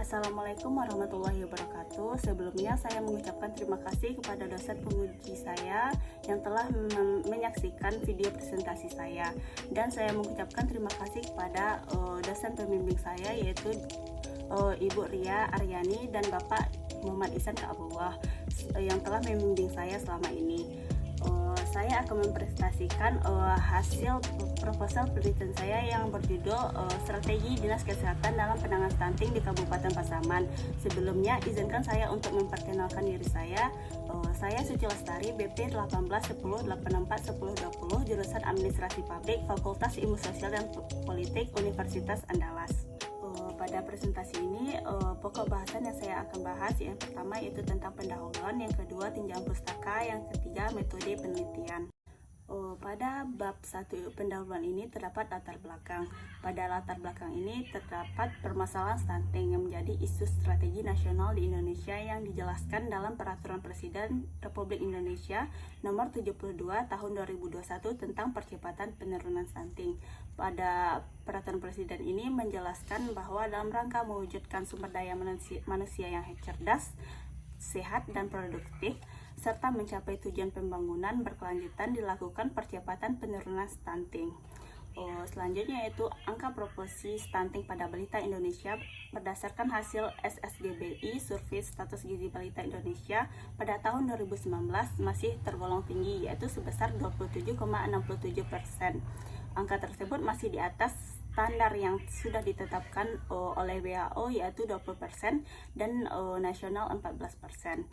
Assalamualaikum warahmatullahi wabarakatuh. Sebelumnya saya mengucapkan terima kasih kepada dosen penguji saya yang telah menyaksikan video presentasi saya, dan saya mengucapkan terima kasih kepada dosen pembimbing saya, yaitu Ibu Ria Aryani dan Bapak Muhammad Ihsan Ka'abullah yang telah membimbing saya selama ini. Saya akan mempresentasikan hasil proposal penelitian saya yang berjudul Strategi Dinas Kesehatan dalam Penanganan Stunting di Kabupaten Pasaman. Sebelumnya, izinkan saya untuk memperkenalkan diri saya. Saya Suci Lestari, BP 1810841020, jurusan Administrasi Pabrik, Fakultas Ilmu Sosial dan Politik, Universitas Andalas. Pada presentasi ini, pokok bahasan yang saya akan bahas yang pertama yaitu tentang pendahuluan, yang kedua tinjauan pustaka, yang ketiga metode penelitian. Pada bab 1 pendahuluan ini terdapat latar belakang. Pada latar belakang ini terdapat permasalahan stunting yang menjadi isu strategi nasional di Indonesia yang dijelaskan dalam Peraturan Presiden Republik Indonesia Nomor 72 Tahun 2021 tentang percepatan penurunan stunting. Pada Peraturan Presiden ini menjelaskan bahwa dalam rangka mewujudkan sumber daya manusia yang cerdas, sehat, dan produktif, serta mencapai tujuan pembangunan berkelanjutan, dilakukan percepatan penurunan stunting. Selanjutnya yaitu angka proporsi stunting pada balita Indonesia berdasarkan hasil SSGBI Survei Status Gizi Balita Indonesia pada tahun 2019 masih tergolong tinggi, yaitu sebesar 27,67%. Angka tersebut masih di atas standar yang sudah ditetapkan oleh WHO, yaitu 20% dan nasional 14%.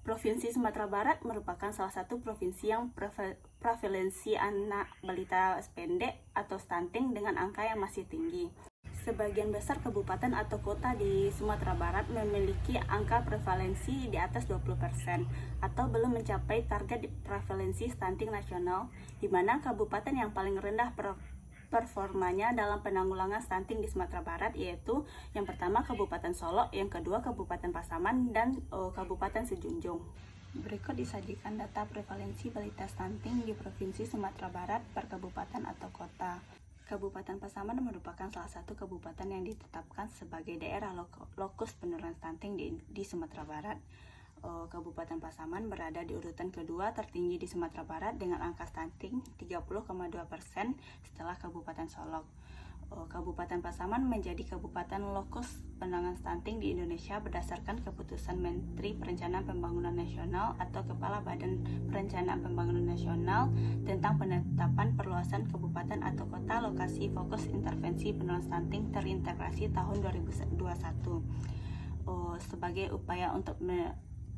Provinsi Sumatera Barat merupakan salah satu provinsi yang prevalensi anak balita pendek atau stunting dengan angka yang masih tinggi. Sebagian besar kabupaten atau kota di Sumatera Barat memiliki angka prevalensi di atas 20% atau belum mencapai target prevalensi stunting nasional, di mana kabupaten yang paling rendah performanya dalam penanggulangan stunting di Sumatera Barat yaitu yang pertama Kabupaten Solok, yang kedua Kabupaten Pasaman, dan Kabupaten Sejunjung. Berikut disajikan data prevalensi balita stunting di Provinsi Sumatera Barat per kabupaten atau kota. Kabupaten Pasaman merupakan salah satu kabupaten yang ditetapkan sebagai daerah lokus penurunan stunting di Sumatera Barat. Kabupaten Pasaman berada di urutan kedua tertinggi di Sumatera Barat dengan angka stunting 30,2% setelah Kabupaten Solok. Kabupaten Pasaman menjadi kabupaten lokus penanganan stunting di Indonesia berdasarkan keputusan Menteri Perencanaan Pembangunan Nasional atau Kepala Badan Perencanaan Pembangunan Nasional tentang penetapan perluasan kabupaten atau kota lokasi fokus intervensi penurunan stunting terintegrasi tahun 2021. Sebagai upaya untuk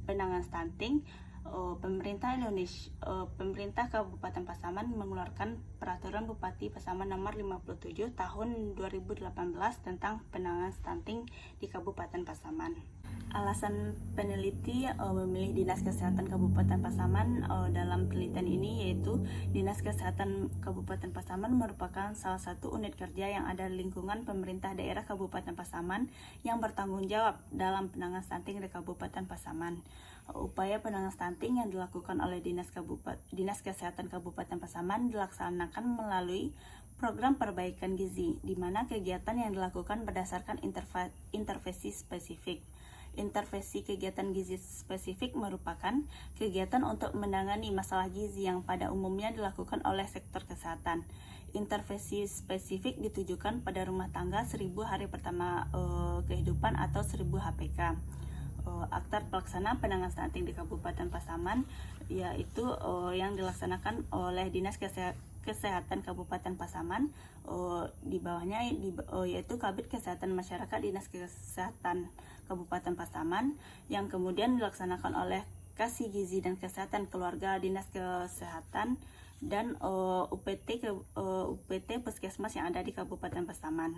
penanganan stunting, pemerintah Kabupaten Pasaman mengeluarkan Peraturan Bupati Pasaman Nomor 57 Tahun 2018 tentang penanganan stunting di Kabupaten Pasaman. Alasan peneliti memilih Dinas Kesehatan Kabupaten Pasaman dalam penelitian ini yaitu Dinas Kesehatan Kabupaten Pasaman merupakan salah satu unit kerja yang ada di lingkungan pemerintah daerah Kabupaten Pasaman yang bertanggung jawab dalam penanganan stunting di Kabupaten Pasaman. Upaya penanganan stunting yang dilakukan oleh Dinas Kesehatan Kabupaten Pasaman dilaksanakan melalui program perbaikan gizi, di mana kegiatan yang dilakukan berdasarkan intervensi spesifik. Intervensi kegiatan gizi spesifik merupakan kegiatan untuk menangani masalah gizi yang pada umumnya dilakukan oleh sektor kesehatan. Intervensi spesifik ditujukan pada rumah tangga 1000 hari pertama kehidupan atau 1000 HPK. Akta pelaksana penanganan stunting di Kabupaten Pasaman yaitu yang dilaksanakan oleh Dinas Kesehatan Kabupaten Pasaman, di bawahnya yaitu Kabid Kesehatan Masyarakat Dinas Kesehatan Kabupaten Pasaman, yang kemudian dilaksanakan oleh Kasih Gizi dan Kesehatan Keluarga Dinas Kesehatan, dan UPT Puskesmas yang ada di Kabupaten Pasaman.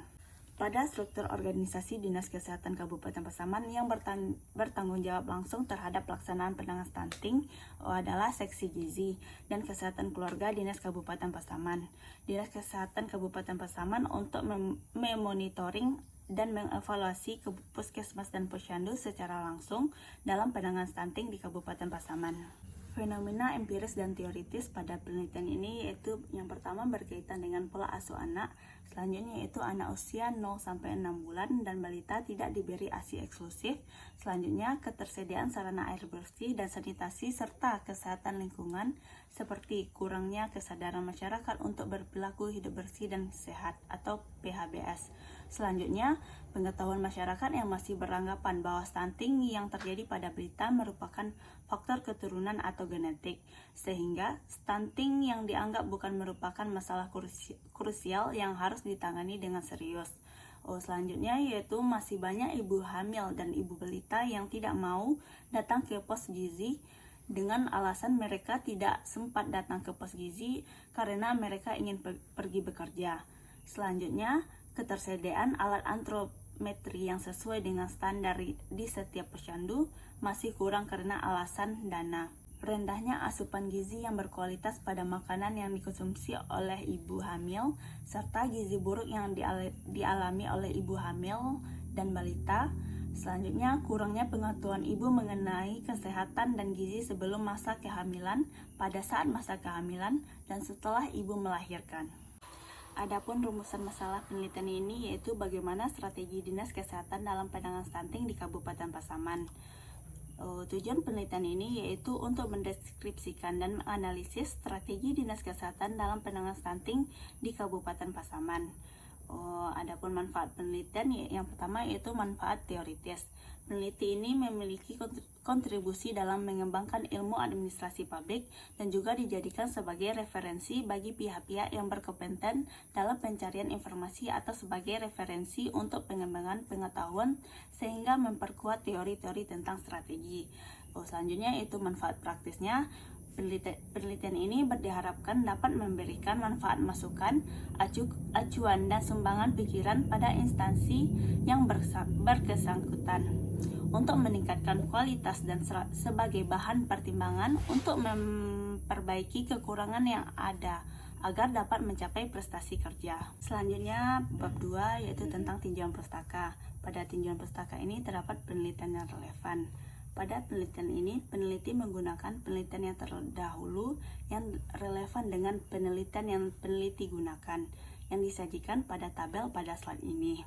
Pada struktur organisasi Dinas Kesehatan Kabupaten Pasaman yang bertanggung jawab langsung terhadap pelaksanaan penanganan stunting adalah Seksi Gizi dan Kesehatan Keluarga Dinas Kabupaten Pasaman. Dinas Kesehatan Kabupaten Pasaman untuk memonitoring dan mengevaluasi ke puskesmas dan posyandu secara langsung dalam penanganan stunting di Kabupaten Pasaman. Fenomena empiris dan teoritis pada penelitian ini yaitu yang pertama berkaitan dengan pola asuh anak. Selanjutnya yaitu anak usia 0-6 bulan dan balita tidak diberi ASI eksklusif. Selanjutnya ketersediaan sarana air bersih dan sanitasi serta kesehatan lingkungan seperti kurangnya kesadaran masyarakat untuk berperilaku hidup bersih dan sehat atau PHBS. Selanjutnya, pengetahuan masyarakat yang masih beranggapan bahwa stunting yang terjadi pada balita merupakan faktor keturunan atau genetik, sehingga stunting yang dianggap bukan merupakan masalah krusial yang harus ditangani dengan serius. Selanjutnya yaitu masih banyak ibu hamil dan ibu balita yang tidak mau datang ke pos gizi dengan alasan mereka tidak sempat datang ke pos gizi karena mereka ingin pergi bekerja. Selanjutnya, ketersediaan alat antrometri yang sesuai dengan standar di setiap posyandu masih kurang karena alasan dana. Rendahnya asupan gizi yang berkualitas pada makanan yang dikonsumsi oleh ibu hamil, serta gizi buruk yang dialami oleh ibu hamil dan balita. Selanjutnya, kurangnya pengetahuan ibu mengenai kesehatan dan gizi sebelum masa kehamilan, pada saat masa kehamilan, dan setelah ibu melahirkan. Adapun rumusan masalah penelitian ini yaitu bagaimana strategi Dinas Kesehatan dalam penanganan stunting di Kabupaten Pasaman. Tujuan penelitian ini yaitu untuk mendeskripsikan dan menganalisis strategi Dinas Kesehatan dalam penanganan stunting di Kabupaten Pasaman. Adapun manfaat penelitian yang pertama yaitu manfaat teoritis. Peneliti ini memiliki kontribusi dalam mengembangkan ilmu administrasi publik dan juga dijadikan sebagai referensi bagi pihak-pihak yang berkompeten dalam pencarian informasi atau sebagai referensi untuk pengembangan pengetahuan sehingga memperkuat teori-teori tentang strategi. Selanjutnya yaitu manfaat praktisnya. Penelitian ini diharapkan dapat memberikan manfaat masukan, acuan dan sumbangan pikiran pada instansi yang berkesangkutan untuk meningkatkan kualitas dan sebagai bahan pertimbangan untuk memperbaiki kekurangan yang ada agar dapat mencapai prestasi kerja. Selanjutnya bab 2 yaitu tentang tinjauan pustaka. Pada tinjauan pustaka ini terdapat penelitian yang relevan. Pada penelitian ini, peneliti menggunakan penelitian yang terdahulu yang relevan dengan penelitian yang peneliti gunakan, yang disajikan pada tabel pada slide ini.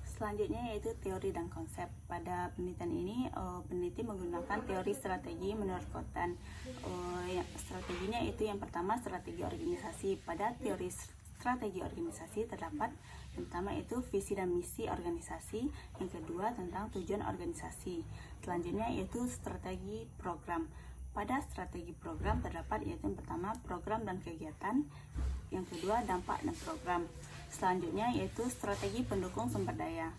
Selanjutnya yaitu teori dan konsep. Pada penelitian ini, peneliti menggunakan teori strategi menurut Cotton. Strateginya itu yang pertama strategi organisasi. Pada teori strategi organisasi terdapat yang pertama itu visi dan misi organisasi, yang kedua tentang tujuan organisasi. Selanjutnya yaitu strategi program. Pada strategi program terdapat yaitu yang pertama program dan kegiatan, yang kedua dampak dan program. Selanjutnya yaitu strategi pendukung sumber daya.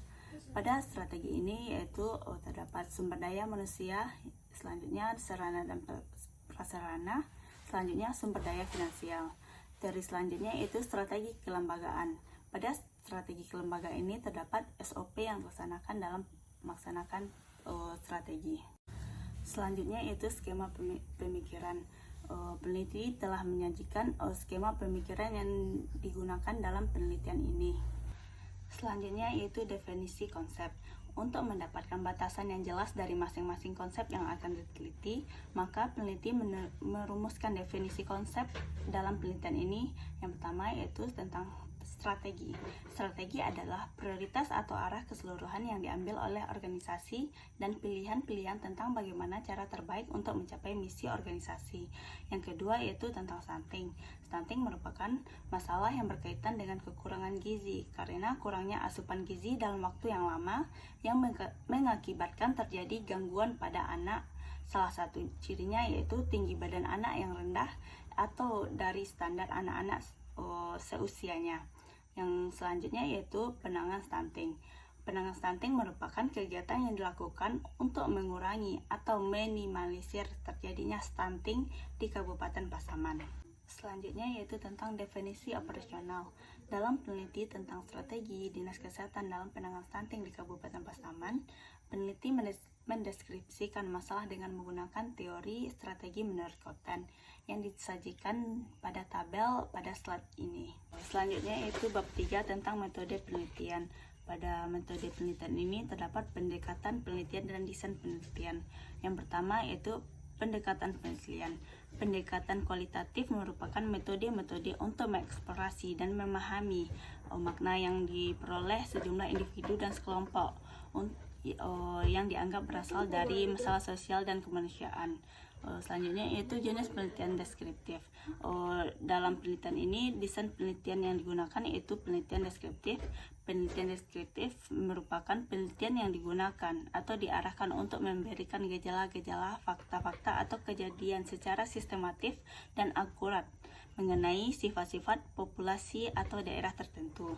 Pada strategi ini yaitu terdapat sumber daya manusia, selanjutnya sarana dan prasarana, selanjutnya sumber daya finansial. Teori selanjutnya yaitu strategi kelembagaan. Pada strategi kelembagaan ini terdapat SOP yang dilaksanakan dalam melaksanakan strategi. Selanjutnya yaitu skema pemikiran. Peneliti telah menyajikan skema pemikiran yang digunakan dalam penelitian ini. Selanjutnya yaitu definisi konsep. Untuk mendapatkan batasan yang jelas dari masing-masing konsep yang akan diteliti, maka peneliti merumuskan definisi konsep dalam penelitian ini. Yang pertama yaitu tentang strategi. Strategi adalah prioritas atau arah keseluruhan yang diambil oleh organisasi dan pilihan-pilihan tentang bagaimana cara terbaik untuk mencapai misi organisasi. Yang kedua yaitu tentang stunting. Stunting merupakan masalah yang berkaitan dengan kekurangan gizi karena kurangnya asupan gizi dalam waktu yang lama yang mengakibatkan terjadi gangguan pada anak. Salah satu cirinya yaitu tinggi badan anak yang rendah atau dari standar anak-anak seusianya. Yang selanjutnya yaitu penanganan stunting. Penanganan stunting merupakan kegiatan yang dilakukan untuk mengurangi atau minimalisir terjadinya stunting di Kabupaten Pasaman. Selanjutnya yaitu tentang definisi operasional. Dalam peneliti tentang strategi Dinas Kesehatan dalam penanganan stunting di Kabupaten Pasaman, peneliti mendeskripsikan masalah dengan menggunakan teori strategi menurut Cotton yang disajikan pada tabel pada slide ini. Selanjutnya yaitu bab 3 tentang metode penelitian. Pada metode penelitian ini terdapat pendekatan penelitian dan desain penelitian. Yang pertama yaitu pendekatan penelitian. Pendekatan kualitatif merupakan metode-metode untuk mengeksplorasi dan memahami makna yang diperoleh sejumlah individu dan sekelompok yang dianggap berasal dari masalah sosial dan kemanusiaan. Selanjutnya yaitu jenis penelitian deskriptif. Dalam penelitian ini, desain penelitian yang digunakan yaitu penelitian deskriptif. Penelitian deskriptif merupakan penelitian yang digunakan atau diarahkan untuk memberikan gejala-gejala, fakta-fakta atau kejadian secara sistematif dan akurat mengenai sifat-sifat populasi atau daerah tertentu.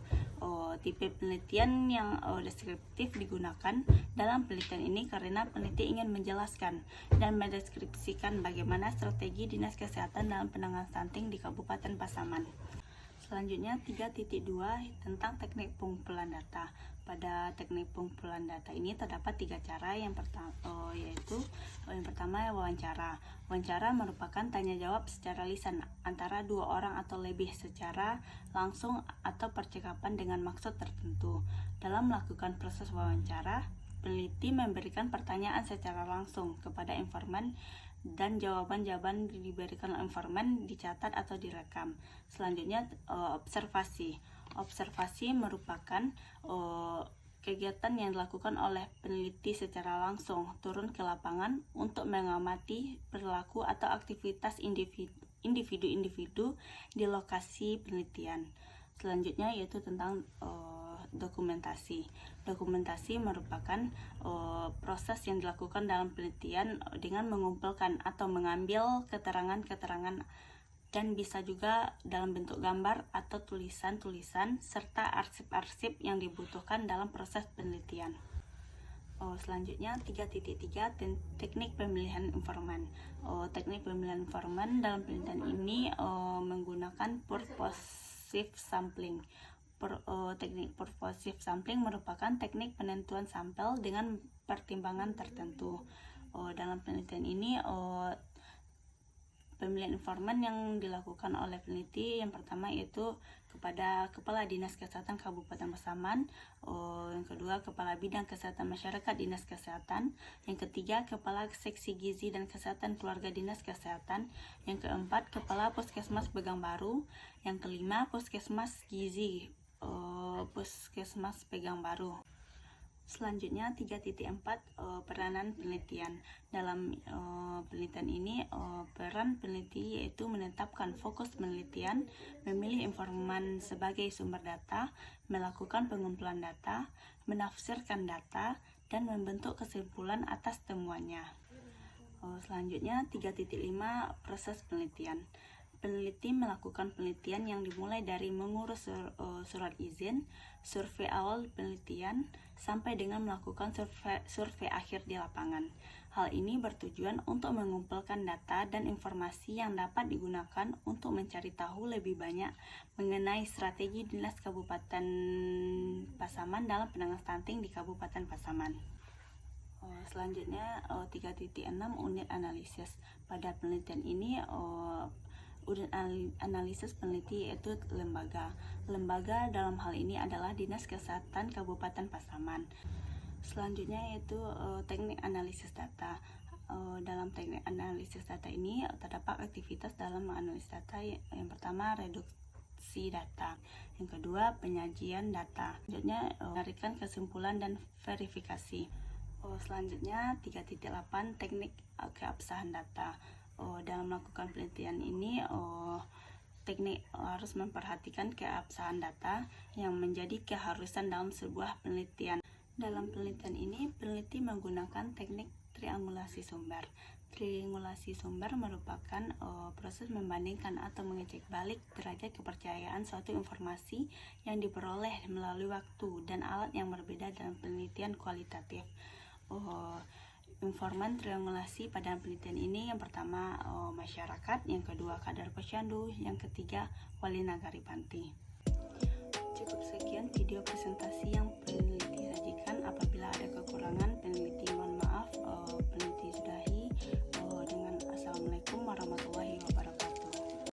Tipe penelitian yang deskriptif digunakan dalam penelitian ini karena peneliti ingin menjelaskan dan mendeskripsikan bagaimana strategi Dinas Kesehatan dalam penanganan stunting di Kabupaten Pasaman. Selanjutnya 3.2 tentang teknik pengumpulan data. Pada teknik pengumpulan data ini terdapat 3 cara. Yang pertama wawancara. Wawancara merupakan tanya jawab secara lisan antara 2 orang atau lebih secara langsung atau percakapan dengan maksud tertentu. Dalam melakukan proses wawancara, peneliti memberikan pertanyaan secara langsung kepada informan dan jawaban-jawaban diberikan informan dicatat atau direkam. Selanjutnya observasi. Observasi merupakan kegiatan yang dilakukan oleh peneliti secara langsung turun ke lapangan untuk mengamati perilaku atau aktivitas individu-individu di lokasi penelitian. Selanjutnya yaitu tentang dokumentasi. Dokumentasi merupakan proses yang dilakukan dalam penelitian dengan mengumpulkan atau mengambil keterangan-keterangan dan bisa juga dalam bentuk gambar atau tulisan-tulisan serta arsip-arsip yang dibutuhkan dalam proses penelitian. Selanjutnya 3.3 teknik pemilihan informan. Teknik pemilihan informan dalam penelitian ini menggunakan purposive sampling. Teknik purposive sampling merupakan teknik penentuan sampel dengan pertimbangan tertentu. Dalam penelitian ini pemilihan informan yang dilakukan oleh peneliti yang pertama yaitu kepada Kepala Dinas Kesehatan Kabupaten Pasaman, yang kedua Kepala Bidang Kesehatan Masyarakat Dinas Kesehatan, yang ketiga Kepala Seksi Gizi dan Kesehatan Keluarga Dinas Kesehatan, yang keempat Kepala Puskesmas Pegang Baru, yang kelima Puskesmas Gizi Puskesmas Pegang Baru. Selanjutnya 3.4 peranan penelitian. Dalam penelitian ini peran peneliti yaitu menetapkan fokus penelitian, memilih informan sebagai sumber data, melakukan pengumpulan data, menafsirkan data, dan membentuk kesimpulan atas temuannya. Selanjutnya 3.5 proses penelitian. Peneliti melakukan penelitian yang dimulai dari mengurus surat izin, survei awal penelitian, sampai dengan melakukan survei akhir di lapangan. Hal ini bertujuan untuk mengumpulkan data dan informasi yang dapat digunakan untuk mencari tahu lebih banyak mengenai strategi Dinas Kabupaten Pasaman dalam penanganan stunting di Kabupaten Pasaman. Selanjutnya 3.6 unit analisis. Pada penelitian ini unit analisis peneliti yaitu lembaga. Lembaga dalam hal ini adalah Dinas Kesehatan Kabupaten Pasaman. Selanjutnya yaitu teknik analisis data. Dalam teknik analisis data ini terdapat aktivitas dalam menganalisis data. Yang pertama reduksi data, yang kedua penyajian data, selanjutnya menarikan kesimpulan dan verifikasi. Selanjutnya 3.8 teknik keabsahan data. Dalam melakukan penelitian ini teknik harus memperhatikan keabsahan data yang menjadi keharusan dalam sebuah penelitian. Dalam penelitian ini peneliti menggunakan teknik triangulasi sumber. Triangulasi sumber merupakan proses membandingkan atau mengecek balik derajat kepercayaan suatu informasi yang diperoleh melalui waktu dan alat yang berbeda dalam penelitian kualitatif. Informan triangulasi pada penelitian ini yang pertama masyarakat, yang kedua kadar posyandu, yang ketiga wali nagari panti. Cukup sekian video presentasi yang